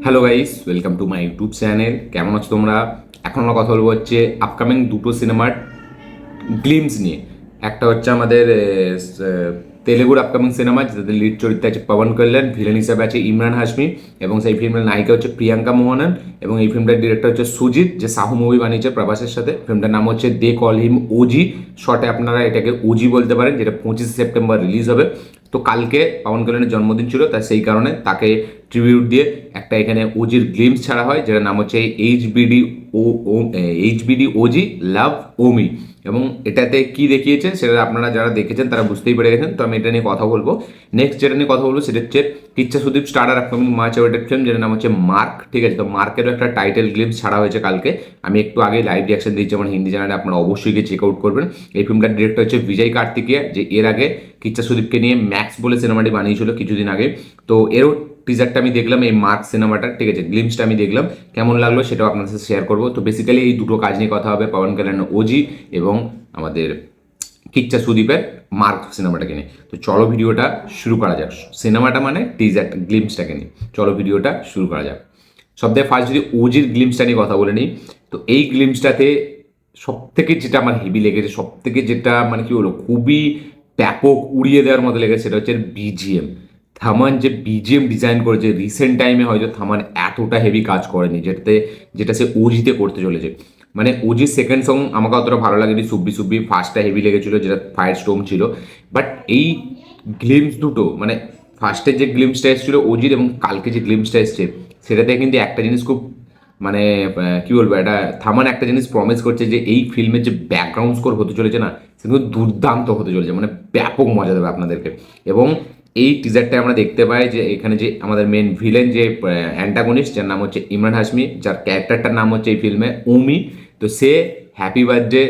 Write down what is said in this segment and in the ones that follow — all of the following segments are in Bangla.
Hello guys, welcome to my YouTube channel. কেমন আছো তোমরা? এখন আমরা কথা বলবো হচ্ছে আপকামিং দুটো সিনেমার গ্লিমস নিয়ে। একটা হচ্ছে আমাদের তেলেগুর আপকামিং সিনেমা, যেটাতে লিড চরিত্রে আছে পবন কল্যাণ, ভিলেন হিসাবে আছে ইমরান হাশমি, এবং সেই ফিল্মের নায়িকা হচ্ছে প্রিয়াঙ্কা মোহনন, এবং এই ফিল্মটার ডিরেক্টর হচ্ছে সুজিত, যে সাহু মুভি বানিয়েছে প্রভাসের সাথে। ফিল্মটার নাম হচ্ছে দে কল হিম ওজি, শর্টে আপনারা এটাকে ওজি বলতে পারেন, যেটা 25 সেপ্টেম্বর রিলিজ হবে। তো কালকে পবন কল্যাণের জন্মদিন ছিল, তাই সেই কারণে তাকে ট্রিবিউট দিয়ে একটা এখানে ওজির গ্লিমস ছাড়া হয়, যেটার নাম হচ্ছে এইচবিডি ও এইচবিডি ওজি লাভ ওমি। এবং এটাতে কি দেখিয়েছে সেটা আপনারা যারা দেখেছেন তারা বুঝতেই পেরে গেছেন। তো আমি এটা নিয়ে কথা বলবো। নেক্সট যেটা নিয়ে কথা বলবো সেটা হচ্ছে Kichcha Sudeep starrer upcoming March awarded film, যেটার নাম হচ্ছে মার্ক। ঠিক আছে, তো মার্কেরও একটা টাইটেল গ্লিমস ছাড়া হয়েছে কালকে। আমি একটু আগে লাইভ রিয়াকশন দিয়েছি আমার হিন্দি চ্যানেলে, আপনারা অবশ্যই গিয়ে চেক আউট করবেন। এই ফিল্মটার ডিরেক্টর হচ্ছে বিজয় কার্তিকেয়া, যে এর আগে কিচ্ছা সুদীপকে নিয়ে ম্যাক্স বলে সিনেমাটি বানিয়েছিল কিছুদিন আগে। তো এরও টিজারটা আমি দেখলাম, এই মার্ক সিনেমাটা, ঠিক আছে, গ্লিমসটা আমি দেখলাম, কেমন লাগলো সেটাও আপনাদের সাথে শেয়ার করবো। তো বেসিক্যালি এই দুটো কাজ নিয়ে কথা হবে, পবন কল্যাণ ওজি এবং আমাদের কিচ্ছা সুদীপের মার্ক সিনেমাটাকে নিয়ে। তো চলো ভিডিওটা শুরু করা যাক। সিনেমাটা মানে টিজার গ্লিমসটাকে নিয়ে চলো ভিডিওটা শুরু করা যাক। সব থেকে ফার্স্ট যদি ওজির গ্লিমসটা নিয়ে কথা বলে নিই, তো এই গ্লিমসটাতে সব থেকে যেটা আমার হেভি লেগেছে, সব থেকে যেটা মানে কি বলবো খুবই ব্যাপক উড়িয়ে দেওয়ার মতো লেগেছে, সেটা হচ্ছে বিজিএম। থামান যে বিজিএম ডিজাইন করেছে, রিসেন্ট টাইমে হয়তো থামান এতটা হেভি কাজ করেনি, যেটা সে ওজিতে করতে চলেছে। মানে ওজির সেকেন্ড সং আমাকে অতটা ভালো লাগেনি, সুব্বি সুব্বি। ফার্স্টটা হেভি লেগেছিলো, যেটা ফায়ার স্টোম ছিল। বাট এই গ্লিমস দুটো, মানে ফার্স্টের যে গ্লিমসটা এসেছিলো অজির এবং কালকে যে গ্লিমসটা এসছে, সেটাতে কিন্তু একটা জিনিস খুব মানে কি বলবো, এটা থামান একটা জিনিস প্রমিস করছে যে এই ফিল্মের যে ব্যাকগ্রাউন্ড স্কোর হতে চলেছে না, সেগুলো দুর্দান্ত হতে চলেছে, মানে ব্যাপক মজা দেবে আপনাদেরকে। এবং এই টিজারটায় আমরা দেখতে পাই যে এখানে যে আমাদের মেন ভিলেন, যে অ্যান্টাগনিস্ট, যার নাম হচ্ছে ইমরান হাশমি, যার ক্যারেক্টারটার নাম হচ্ছে এই ফিল্মে ওমি। তো সে হ্যাপি বার্থডে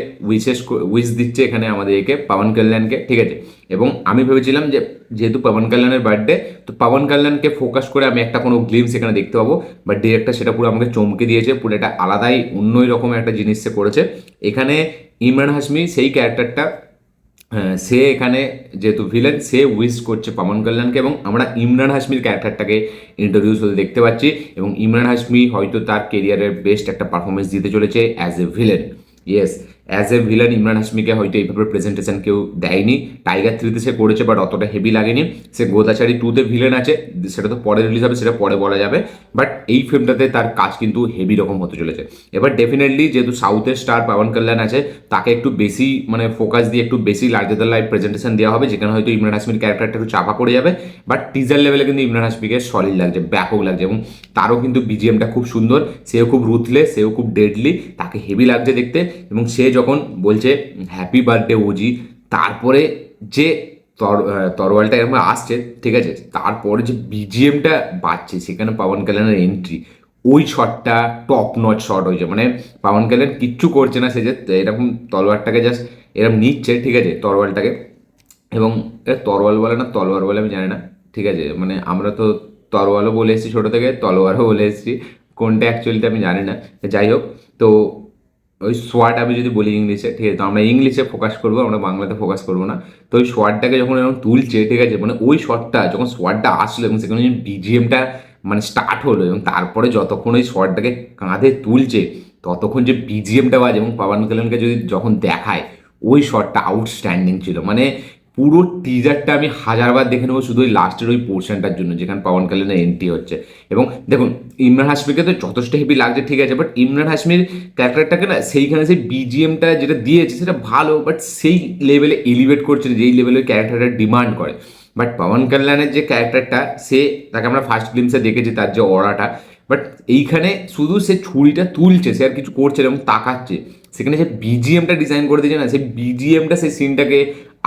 উইশ দিচ্ছে এখানে আমাদের একে পবন কল্যাণকে, ঠিক আছে। এবং আমি ভেবেছিলাম যে যেহেতু পবন কল্যাণের বার্থডে, তো পবন কল্যাণকে ফোকাস করে আমি একটা কোনো গ্লিমস এখানে দেখতে পাবো। বাট ডিরেক্টর সেটা পুরো আমাকে চমকে দিয়েছে, পুরো একটা আলাদাই অন্যই রকম একটা জিনিস সে করেছে এখানে। ইমরান হাশমি সেই ক্যারেক্টারটা, সে এখানে যেহেতু ভিলেন, সে উইশ করছে পবন কল্যাণকে, এবং আমরা ইমরান হাশমির ক্যারেক্টারটাকে ইন্ট্রোডিউস হতে দেখতে পাচ্ছি। এবং ইমরান হাশমি হয়তো তার কেরিয়ারের বেস্ট একটা পারফরমেন্স দিতে চলেছে as a villain. Yes, as a villain Emraan হাশমিকে হয়তো এইভাবে প্রেজেন্টেশন কেউ দেয়নি। টাইগার 3-তে সে করেছে, বাট অতটা হেভি লাগেনি। সে গোদাচারি 2-তে ভিলেন আছে, সেটা তো পরে রিলিজ হবে, সেটা পরে বলা যাবে। বাট এই ফিল্মটাতে তার কাজ কিন্তু হেভি রকম হতে চলেছে। এবার ডেফিনেটলি যেহেতু সাউথের স্টার পবন কল্যাণ আছে, তাকে একটু বেশি মানে ফোকাস দিয়ে একটু বেশি লার্জার দ্যান লাইফ প্রেজেন্টেশন দেওয়া হবে, যেখানে হয়তো ইমরান হাশমির ক্যারেক্টারটা একটু চাপা পড়ে যাবে। বাট টিজার লেভেলে কিন্তু ইমরান হাশমিকে সলিড লাগছে, ব্যাপক লাগছে। এবং তারও কিন্তু বিজিএমটা খুব সুন্দর, সেও খুব রুথলেস, সেও খুব ডেডলি, তাকে হেভি লাগছে দেখতে। এবং সে যখন বলছে হ্যাপি বার্থডে ওজি, তারপরে যে তরোয়ালটা এরকম আসছে, ঠিক আছে, তারপরে যে বিজিএমটা বাজছে, সেখানে পবন কল্যাণের এন্ট্রি, ওই শটটা টপ নচ শট হয়েছে। মানে পবন কল্যাণ কিচ্ছু করছে না, সে যে এরকম তলোয়ারটাকে জাস্ট এরকম নিচ্ছে, ঠিক আছে, তরোয়ালটাকে। এবং এটা তরোয়াল বলে না তলোয়ার বলে আমি জানি না, ঠিক আছে, মানে আমরা তো তরোয়ালও বলে এসেছি ছোটো থেকে, তলোয়ারও বলে এসেছি, কোনটা অ্যাকচুয়ালিতে আমি জানি না। যাই হোক, তো ওই সোয়াট আমি যদি বলি ইংলিশে, ঠিক আছে, তো আমরা ইংলিশে ফোকাস করবো, আমরা বাংলাতে ফোকাস করবো না। তো ওই সোয়াটটাকে যখন এরকম তুলছে, ঠিক আছে, মানে ওই শটটা যখন সোয়াটটা আসলো এবং সেখানে বিজিএমটা মানে স্টার্ট হলো, এবং তারপরে যতক্ষণ ওই শটটাকে কাঁধে তুলছে, ততক্ষণ যে বিজিএমটা বাজে এবং পবন কল্যাণকে যদি যখন দেখায়, ওই শটটা আউটস্ট্যান্ডিং ছিল। মানে পুরো টিজারটা আমি হাজারবার দেখে নেবো শুধু ওই লাস্টের ওই পোর্শনটার জন্য, যেখানে পবন কল্যাণের এন্ট্রি হচ্ছে। এবং দেখুন, ইমরান হাশমিকে তো যথেষ্ট হেভি লাগছে, ঠিক আছে, বাট ইমরান হাশমির ক্যারেক্টারটাকে না সেইখানে সেই বিজিএমটা যেটা দিয়েছে সেটা ভালো, বাট সেই লেভেলে এলিভেট করছে না যেই লেভেলের ক্যারেক্টারটা ডিমান্ড করে। বাট পবন কল্যাণের যে ক্যারেক্টারটা, সে তাকে আমরা ফার্স্ট গ্লিমসে দেখেছি তার যে অরাটা, বাট এইখানে শুধু সে ছুরিটা তুলছে, সে আর কিছু করছে না এবং তাকাচ্ছে। সেখানে যে বিজিএমটা ডিজাইন করে দিয়েছে না, সেই বিজিএমটা সেই সিনটাকে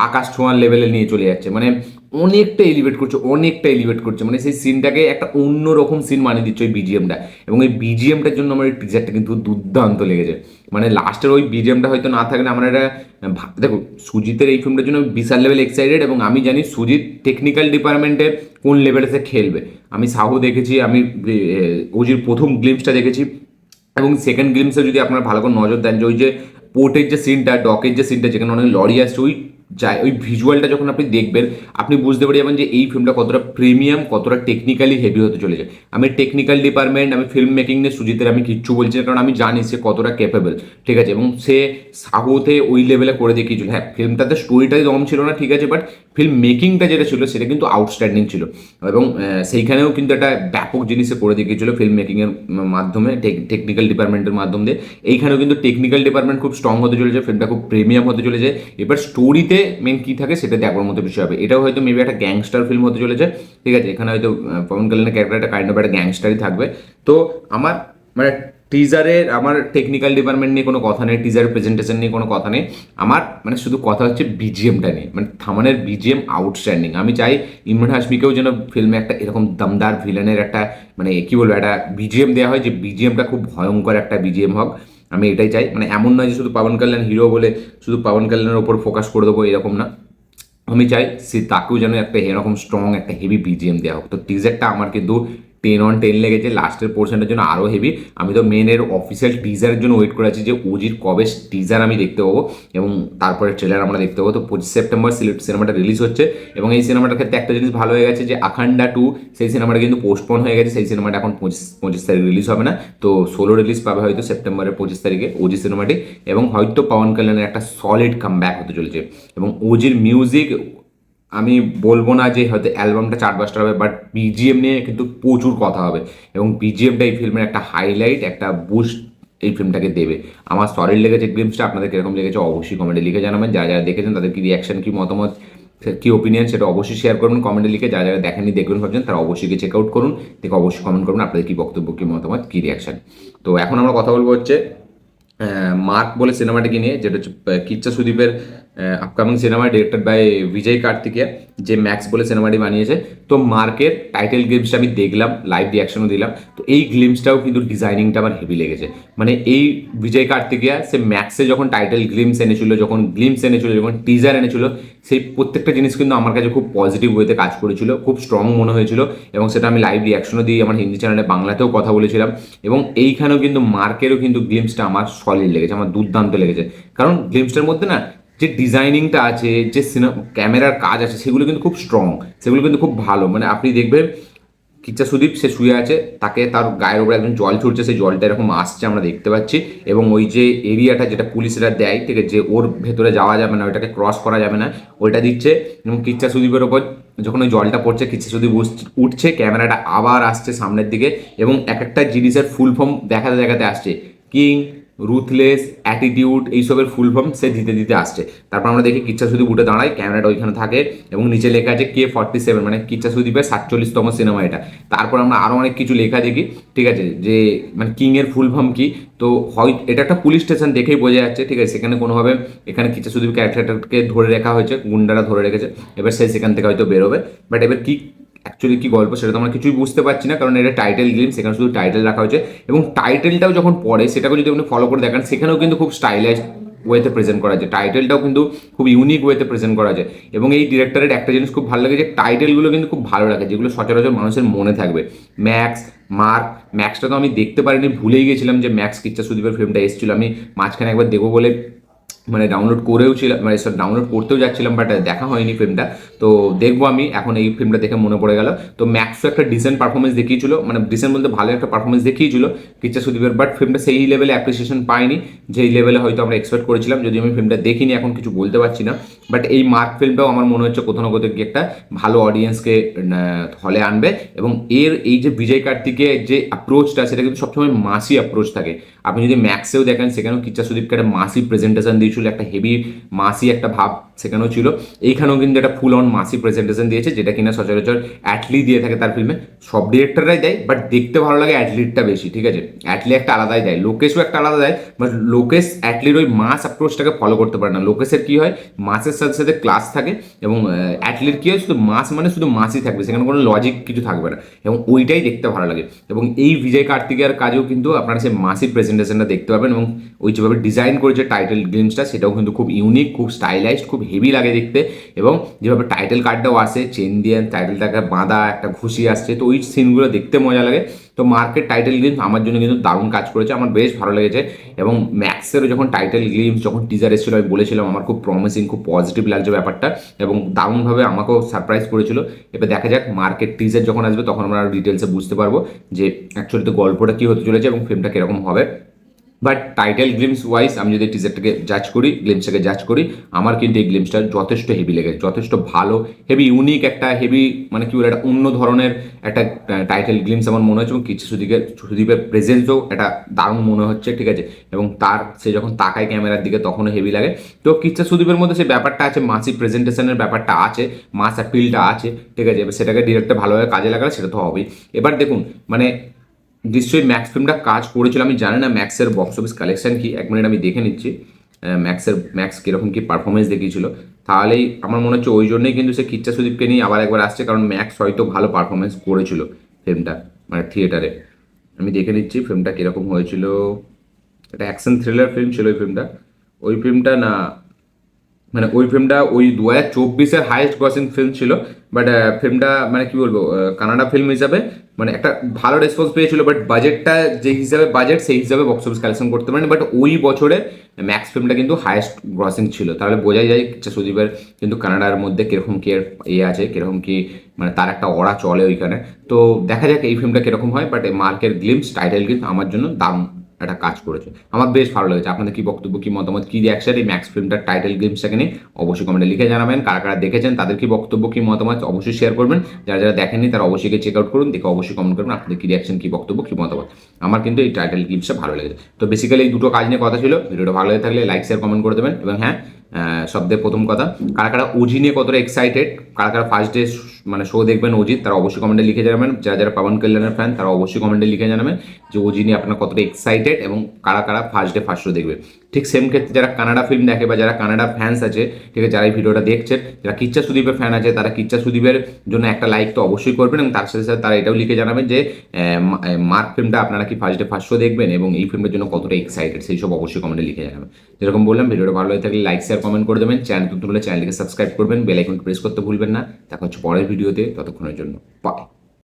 আকাশ ছোঁয়ার লেভেলে নিয়ে চলে যাচ্ছে। মানে অনেকটা এলিভেট করছে, অনেকটা এলিভেট করছে, মানে সেই সিনটাকে একটা অন্যরকম সিন বানিয়ে দিচ্ছে ওই বিজিএমটা। এবং এই বিজিএমটার জন্য আমার এই টিজারটা কিন্তু দুর্দান্ত লেগেছে। মানে লাস্টের ওই বিজিএমটা হয়তো না থাকলে আমরা এটা দেখো, সুজিতের এই ফিল্মটার জন্য বিশাল লেভেল এক্সাইটেড, এবং আমি জানি সুজিত টেকনিক্যাল ডিপার্টমেন্টে কোন লেভেলে সে খেলবে। আমি সাহু দেখেছি, আমি ওজির প্রথম গ্লিমসটা দেখেছি, এবং সেকেন্ড গ্লিমসে যদি আপনারা ভালো করে নজর দেন, যে ওই যে পোর্টের যে সিনটা, ডকের যে সিনটা, যেখানে অনেক লরি আসছে, ওই যায় ওই ভিজুয়ালটা যখন আপনি দেখবেন আপনি বুঝতে পারে যাবেন যে এই ফিল্মটা কতটা প্রিমিয়াম, কতটা টেকনিক্যালি হেভি হতে চলেছে। আমি টেকনিক্যাল ডিপার্টমেন্ট, আমি ফিল্ম মেকিং নিয়ে সুজিতের আমি কিচ্ছু বলছি না, কারণ আমি জানি সে কতটা ক্যাপেবল, ঠিক আছে, এবং সে সাউথে ওই লেভেলে করে দেখিয়েছিল। হ্যাঁ, ফিল্মটাতে স্টোরিটাই দম ছিল না, ঠিক আছে, বাট ফিল্ম মেকিংটা যেটা ছিল সেটা কিন্তু আউটস্ট্যান্ডিং ছিল, এবং সেইখানেও কিন্তু একটা ব্যাপক জিনিসে করে দেখিয়েছিল ফিল্ম মেকিংয়ের মাধ্যমে, টেকনিক্যাল ডিপার্টমেন্টের মাধ্যম দিয়ে। এইখানেও কিন্তু টেকনিক্যাল ডিপার্টমেন্ট খুব স্ট্রং হতে চলেছে, ফিল্মটা খুব প্রিমিয়াম হতে চলেছে। এবার স্টোরিতে মেন কী থাকে সেটা দেখার মতো বিষয় হবে। এটাও হয়তো মেবি একটা গ্যাংস্টার ফিল্ম হতে চলেছে, ঠিক আছে, এখানে হয়তো পবন কল্যাণের ক্যারেক্টারটা কাইন্ড অফ একটা গ্যাংস্টারই থাকবে। তো আমার মানে টিজারের আমার টেকনিক্যাল ডিপার্টমেন্ট নিয়ে কোনো কথা নেই, টিজারের প্রেজেন্টেশন নিয়ে কোনো কথা নেই, আমার মানে শুধু কথা হচ্ছে বিজিএমটা নিয়ে। মানে থামানের বিজিএম আউটস্ট্যান্ডিং। আমি চাই ইমরান হাশমিকেও যেন ফিল্মে একটা এরকম দমদার ভিলেনের একটা মানে কী বলবো একটা বিজিএম দেওয়া হয়, যে বিজিএমটা খুব ভয়ঙ্কর একটা বিজিএম হোক। আমি এটাই চাই। মানে এমন নয় যে শুধু পবন কল্যাণ হিরো বলে শুধু পবন কল্যাণের ওপর ফোকাস করে দেবো, এরকম না। আমি চাই সে তাকেও যেন একটা এরকম স্ট্রং একটা হেভি বিজিএম দেওয়া হোক। তো টিজারটা আমার কিন্তু 10/10 লেগেছে, লাস্টের পোর্শনের জন্য আরও হেভি। আমি তো মেনের অফিসিয়াল টিজারের জন্য ওয়েট করে আছি যে ওজির কবে টিজার আমি দেখতে পাবো এবং তারপরে ট্রেলার আমরা দেখতে পাবো। তো 25 সেপ্টেম্বর সিনেমাটা রিলিজ হচ্ছে, এবং এই সিনেমাটার ক্ষেত্রে একটা জিনিস ভালো হয়ে গেছে যে আখান্ডা 2 সেই সিনেমাটা কিন্তু পোস্টপোন হয়ে গেছে, সেই সিনেমাটা এখন 25 তারিখ রিলিজ হবে না, তো 16 রিলিজ পাবে হয়তো সেপ্টেম্বরের 25 তারিখে ওজি সিনেমাটি। এবং হয়তো পবন কল্যাণের একটা সলিড কামব্যাক হতে চলেছে। এবং ওজির মিউজিক আমি বলবো না যে হয়তো অ্যালবামটা 4-5টা হবে, বাট বিজিএম নিয়ে কিন্তু প্রচুর কথা হবে, এবং বিজিএমটা এই ফিল্মের একটা হাইলাইট, একটা বুস্ট এই ফিল্মটাকে দেবে। আমার সলিড লেগেছে গ্লিমসটা। আপনাদের কিরকম লেগেছে অবশ্যই কমেন্টে লিখে জানাবেন। যারা যারা দেখেছেন তাদের কি রিয়াকশন, কি মতামত, কি ওপিনিয়ন সেটা অবশ্যই শেয়ার করুন কমেন্টে লিখে। যারা যারা দেখেননি দেখবেন ভাবছেন তারা অবশ্যই গিয়ে চেক আউট করুন, দেখে অবশ্যই কমেন্ট করুন আপনাদের কি বক্তব্য, কি মতামত, কি রিয়াকশন। তো এখন আমরা কথা বলবো হচ্ছে মার্ক বলে সিনেমাটিকে নিয়ে, যেটা হচ্ছে কিচ্চা সুদীপের upcoming cinema, directed by Vijay Karthikeya, যে ম্যাক্স বলে সিনেমাটি বানিয়েছে। তো মার্কের টাইটেল গ্লিমসটা আমি দেখলাম, লাইভ রিয়াকশনও দিলাম। তো এই গ্লিমসটাও কিন্তু ডিজাইনিংটা আমার হেভি লেগেছে। মানে এই বিজয় কার্তিকেয়া সে ম্যাক্সে যখন টাইটেল গ্লিমস এনেছিল, যখন গ্লিমস এনেছিল, যখন টিজার এনেছিল, সেই প্রত্যেকটা জিনিস কিন্তু আমার কাছে খুব পজিটিভ ওয়েতে কাজ করেছিল, খুব স্ট্রং মনে হয়েছিল, এবং সেটা আমি লাইভ রিয়াকশনও দিয়ে আমার হিন্দি চ্যানেলে বাংলাতেও কথা বলেছিলাম। এবং এইখানেও কিন্তু মার্কেরও কিন্তু গ্লিমসটা আমার সলিড লেগেছে, আমার দুর্দান্ত লেগেছে। কারণ গ্লিমসটার মধ্যে না যে ডিজাইনিংটা আছে, যে ক্যামেরার কাজ আছে, সেগুলো কিন্তু খুব স্ট্রং, সেগুলো কিন্তু খুব ভালো। মানে আপনি দেখবেন কিচ্চা সুদীপ সে শুয়ে আছে, তাকে তার গায়ের উপরে একজন জল ছুটছে, সেই জলটা এরকম আসছে আমরা দেখতে পাচ্ছি, এবং ওই যে এরিয়াটা যেটা পুলিশরা দেয়, ঠিক আছে, যে ওর ভেতরে যাওয়া যাবে না, ওইটাকে ক্রস করা যাবে না, ওইটা দিচ্ছে। এবং কিচ্চা সুদীপের ওপর যখন ওই জলটা পড়ছে, কিচ্ছা সুদীপ উঠছে, ক্যামেরাটা আবার আসছে সামনের দিকে, এবং এক একটা জিনিসের ফুল ফর্ম দেখাতে দেখাতে আসছে। কিং, রুথলেস, অ্যাটিটিউড, এইসবের ফুল ফর্ম সে দিতে দিতে আসছে। তারপর আমরা দেখি কিচ্ছা সুদীপ উঠে দাঁড়ায়, ক্যামেরাটা ওইখানে থাকে, এবং নিচে লেখা আছে K47, মানে কিচ্ছা সুদীপের 47তম সিনেমা এটা। তারপর আমরা আরও অনেক কিছু লেখা দেখি, ঠিক আছে, যে মানে কিংয়ের ফুল ফর্ম কি। তো হয় এটা একটা পুলিশ স্টেশন দেখেই বোঝা যাচ্ছে, ঠিক আছে, সেখানে কোনোভাবে এখানে কিচ্ছা সুদীপ ক্যারেক্টারকে ধরে রাখা হয়েছে, গুন্ডারা ধরে রেখেছে, এবার সে সেখান থেকে হয়তো বেরোবে। বাট এবার কি অ্যাকচুয়ালি কী গল্প সেটা তো আমরা কিছুই বুঝতে পারছি না, কারণ এটা টাইটেল গেম, সেখানে শুধু টাইটেল রাখা হয়েছে। এবং টাইটেলটাও যখন পড়ে সেটাকে যদি আপনি ফলো করে দেখেন, সেখানেও কিন্তু খুব স্টাইলাইজ ওয়েতে প্রেজেন্ট করা যায়, টাইটেলটাও কিন্তু খুব ইউনিক ওয়েতে প্রেজেন্ট করা যায়। এবং এই ডিরেক্টরের একটা জিনিস খুব ভালো লাগে যে টাইটেলগুলো কিন্তু খুব ভালো লাগে, যেগুলো সচরাচর মানুষের মনে থাকবে। ম্যাক্স, মার্ক, ম্যাক্সটা তো আমি দেখতে পারিনি, ভুলেই গেছিলাম যে ম্যাক্স কিচ্ছা সুদীপের ফিল্মটা এসেছিল। আমি মাঝখানে একবার দেখবো বলে মানে ডাউনলোড করেও ছিলাম, মানে ডাউনলোড করতেও যাচ্ছিলাম, বাট দেখা হয়নি ফিল্মটা। তো দেখবো আমি এখন, এই ফিল্মটা দেখে মনে পড়ে গেল। তো ম্যাক্সও একটা ডিসেন্ট পারফরমেন্স দেখিয়েছিল, মানে ডিসেন্ট বলতে ভালো একটা পারফরমেন্স দেখিয়েছিল কিচ্ছা সুদীপের, বাট ফিল্মটা সেই লেভেলে অ্যাপ্রিসিয়েশন পাইনি যেই লেভেলে হয়তো আমরা এক্সপেক্ট করেছিলাম। যদি আমি ফিল্মটা দেখিনি এখন কিছু বলতে পারছি না, বাট এই মার্ক ফিল্মটাও আমার মনে হচ্ছে কোথাও না কোথাও গিয়ে একটা ভালো অডিয়েন্সকে হলে আনবে। এবং এর এই যে বিজয় কার্তিকের যে অ্যাপ্রোচটা, সেটা কিন্তু সবসময় মাসি অ্যাপ্রোচ থাকে। আপনি যদি ম্যাক্সেও দেখেন, সেখানেও কিচ্ছা সুদীপকে একটা মাসি প্রেজেন্টেশন দিয়েছিল, একটা হেভি মাসি একটা ভাব সেখানেও ছিল। এইখানেও কিন্তু একটা ফুল অন মাসি প্রেজেন্টেশন দিয়েছে, যেটা কিনা সচরাচর অ্যাটলি দিয়ে থাকে তার ফিল্মে। সব ডিরেক্টররাই দেয়, বাট দেখতে ভালো লাগে অ্যাটলিটটা বেশি, ঠিক আছে, অ্যাটলি একটা আলাদাই দেয়, লোকেশও একটা আলাদা দেয়, বাট লোকেশ অ্যাটলির ওই মাস অ্যাপ্রোচটাকে ফলো করতে পারে না। লোকেশের কী হয়, মাসের সাথে সাথে ক্লাস থাকে, এবং অ্যাটলির কী হয়, শুধু মাস মানে শুধু মাসই থাকবে, সেখানে কোনো লজিক কিছু থাকবে না, এবং ওইটাই দেখতে ভালো লাগে। এবং এই বিজয় কার্তিকেয়ার কাজেও কিন্তু আপনারা সেই মাসি প্রেজেন্টেশনটা দেখতে পাবেন, এবং ওই যেভাবে ডিজাইন করেছে টাইটেল গ্লিমসটা, সেটাও কিন্তু খুব ইউনিক, খুব স্টাইলাইজড, খুব হেভি লাগে দেখতে। এবং যেভাবে টাইটেল কার্ডটাও আসে, চেন দিয়ে টাইটেলটাকে বাঁধা, একটা ঘুষি আসছে, তো ওই সিনগুলো দেখতে মজা লাগে। তো মার্কেট টাইটেল গ্লিমস আমার জন্য কিন্তু দারুণ কাজ করেছে, আমার বেশ ভালো লেগেছে। এবং ম্যাক্সেরও যখন টাইটেল গ্লিমস যখন টিজার এসেছিল, আমি বলেছিলাম আমার খুব প্রমিসিং, খুব পজিটিভ লাগছে ব্যাপারটা, এবং দারুণভাবে আমাকেও সারপ্রাইজ করেছিল। এবার দেখা যাক মার্কেট টিজার যখন আসবে তখন আমরা আরও ডিটেলসে বুঝতে পারবো যে অ্যাকচুয়ালি তো গল্পটা কী হতে চলেছে এবং ফিল্মটা কীরকম হবে। বাট টাইটেল গ্লিমস ওয়াইজ আমি যদি টিজারটাকে জাজ করি, গ্লিমসটাকে জাজ করি, আমার কিন্তু এই গ্লিমসটা যথেষ্ট হেভি লেগেছে, যথেষ্ট ভালো, হেভি ইউনিক, একটা হেভি মানে কি বলে একটা অন্য ধরনের একটা টাইটেল গ্লিমস আমার মনে হচ্ছে। এবং কিছু সুদীপের প্রেজেন্সও একটা দারুণ মনে হচ্ছে, ঠিক আছে। এবং তার সে যখন তাকায় ক্যামেরার দিকে তখনও হেভি লাগে। তো কিচ্ছা সুদীপের মধ্যে সে ব্যাপারটা আছে, মাসি প্রেজেন্টেশনের ব্যাপারটা আছে, মাস অ্যাপিলটা আছে, ঠিক আছে। এবার সেটাকে ডিরেক্টর ভালোভাবে কাজে লাগালে সেটা তো হবেই। এবার দেখুন মানে নিশ্চয়ই ম্যাক্স ফিল্মটা কাজ করেছিল, আমি জানি না ম্যাক্সের বক্স অফিস কালেকশন কি, 1 মিনিট আমি দেখে নিচ্ছি ম্যাক্স কীরকম কী পারফরমেন্স দেখিয়েছিল। তাহলেই আমার মনে হচ্ছে ওই জন্যই কিন্তু সে কিচ্ছা সুদীপকে নিয়ে আবার একবার আসছে, কারণ ম্যাক্স হয়তো ভালো পারফরমেন্স করেছিল ফিল্মটা মানে থিয়েটারে। আমি দেখে নিচ্ছি ফিল্মটা কীরকম হয়েছিল। এটা অ্যাকশন থ্রিলার ফিল্ম ছিল ওই ফিল্মটা না, মানে ওই ফিল্মটা ওই 2024-এর হাইয়েস্ট গ্রসিং ফিল্ম ছিল। বাট ফিল্মটা মানে কি বলবো, কানাডা ফিল্ম হিসাবে মানে একটা ভালো রেসপন্স পেয়েছিল। বাট বাজেটটা যে হিসাবে বাজেট সেই হিসাবে বক্স অফিস কালেকশন করতে পারেনি। বাট ওই বছরে ম্যাক্স ফিল্মটা কিন্তু হাইয়েস্ট গ্রসিং ছিল, তাহলে বোঝাই যায় সুদীপের কিন্তু কানাডার মধ্যে কীরকম কী আছে, কীরকম কী মানে তার একটা অড়া চলে ওইখানে। তো দেখা যাক এই ফিল্মটা কীরকম হয়। বাট মার্কের গ্লিমস টাইটেল কিন্তু আমার জন্য দাম একটা কাজ করেছে, আমার বেশ ভালো লেগেছে। আপনাদের কি বক্তব্য, কি মতামত, কি রিয়াকশন এই ম্যাক্স ফিল্মটার টাইটেল গেমসটাকে নিয়ে অবশ্যই কমেন্টে লিখে জানাবেন। কারা কারা দেখেছেন তাদের কি বক্তব্য, কি মতামত অবশ্যই শেয়ার করবেন। যারা যারা দেখেননি তারা অবশ্যই চেক আউট করুন, দেখে অবশ্যই কমেন্ট করবেন আপনাদের কি রিয়াকশন, কি বক্তব্য, কি মতামত। আমার কিন্তু এই টাইটেল গেমসটা ভালো লেগেছে। তো বেসিক্যালি এই দুটো কাজ নিয়ে কথা ছিল। ভিডিওটা ভালো লেগে থাকলে লাইক শেয়ার কমেন্ট করে দেবেন। এবং হ্যাঁ, শব্দের প্রথম কথা, কারা কারা ওজি নিয়ে কতটা এক্সাইটেড, কারা কারা ফার্স্ট ডে মানে শো দেখবেন অজিত, তারা অবশ্যই কমেন্টে লিখে জানাবেন। যারা যারা পাবন কল্যাণের ফ্যান তারা অবশ্যই কমেন্টে লিখে জানাবেন যে ওজি নিয়ে আপনারা কতটা এক্সাইটেড এবং কারা কারা ফার্স্ট ডে ফার্স্ট শো দেখবে। ঠিক সেম ক্ষেত্রে যারা কানাডা ফিল্ম দেখে বা যারা কানাডা ফ্যান্স আছে, ঠিক আছে, যারা এই ভিডিওটা দেখছেন, যারা কিচ্ছা সুদীপের ফ্যান আছে, তারা কিচ্ছা সুদীপের জন্য একটা লাইক তো অবশ্যই করবেন। এবং তার সাথে সাথে তারা এটাও লিখে জানাবেন যে মার্ক ফিল্মটা আপনারা কি ফার্স্ট ডে ফার্স্ট শো দেখবেন এবং এই ফিল্মের জন্য কতটা এক্সাইটেড, সেই সব অবশ্যই কমেন্টে লিখে জানাবেন। যেরকম বললাম, ভিডিওটা ভালো হয়ে থাকলে লাইক শেয়ার কমেন্ট করে দেবেন। চ্যানেল নতুন হলে চ্যানেলটিকে সাবস্ক্রাইব করবেন, বেল আইকন প্রেস করতে ভুলবেন না। দেখা হচ্ছে পরের ভিডিওতে, ততক্ষণের জন্য বাই।